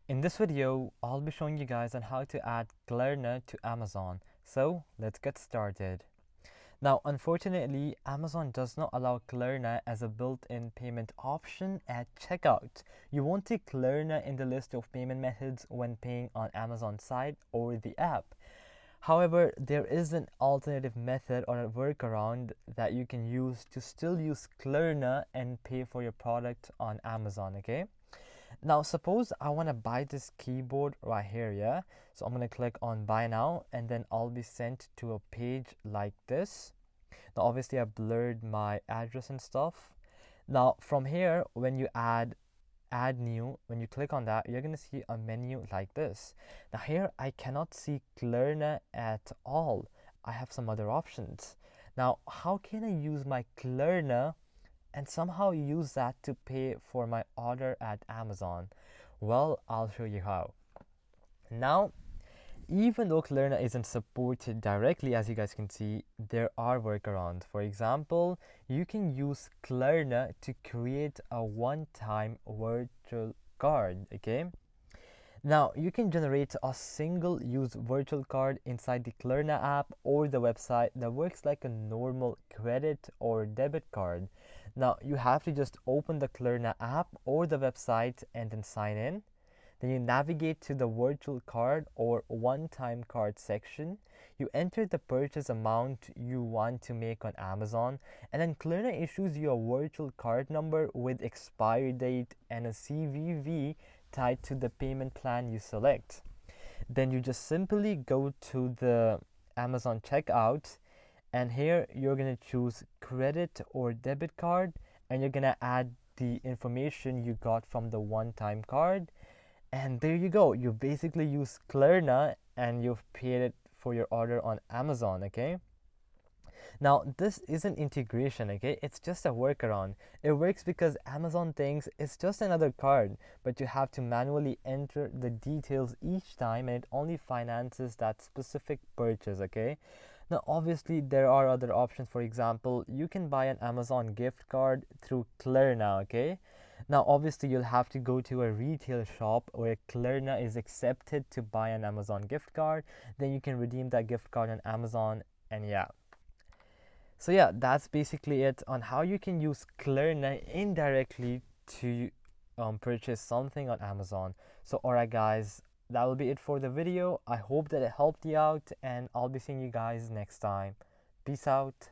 In this video, I'll be showing you guys on how to add Klarna to Amazon. So let's get started. Now, unfortunately, Amazon does not allow Klarna as a built-in payment option at checkout. You won't see Klarna in the list of payment methods when paying on Amazon site or the app. However, there is an alternative method or a workaround that you can use to still use Klarna and pay for your product on Amazon, okay? Now, suppose I want to buy this keyboard right here, yeah? So I'm going to click on buy now, and then I'll be sent to a page like this. Now, obviously, I blurred my address and stuff. Now, from here, when you add new, when you click on that, you're going to see a menu like this. Now, here, I cannot see Klarna at all. I have some other options. Now, how can I use my Klarna and somehow use that to pay for my order at Amazon? Well, I'll show you how. Now, even though Klarna isn't supported directly, as you guys can see, there are workarounds. For example, you can use Klarna to create a one-time virtual card, okay? Now, you can generate a single-use virtual card inside the Klarna app or the website that works like a normal credit or debit card. Now, you have to just open the Klarna app or the website and then sign in. Then you navigate to the virtual card or one-time card section. You enter the purchase amount you want to make on Amazon, and then Klarna issues you a virtual card number with expiry date and a CVV tied to the payment plan you select. Then you just simply go to the Amazon checkout, and here you're going to choose credit or debit card, and you're going to add the information you got from the one-time card, and there you go. You basically use Klarna and you've paid it for your order on Amazon, okay? Now, this isn't integration, okay? It's just a workaround. It works because Amazon thinks it's just another card, but you have to manually enter the details each time, and it only finances that specific purchase, okay? Now, obviously, there are other options. For example, you can buy an Amazon gift card through Klarna, okay? Now, obviously, you'll have to go to a retail shop where Klarna is accepted to buy an Amazon gift card. Then you can redeem that gift card on Amazon, and yeah. So yeah, that's basically it on how you can use Klarna indirectly to purchase something on Amazon. So alright guys, that will be it for the video. I hope that it helped you out, and I'll be seeing you guys next time. Peace out.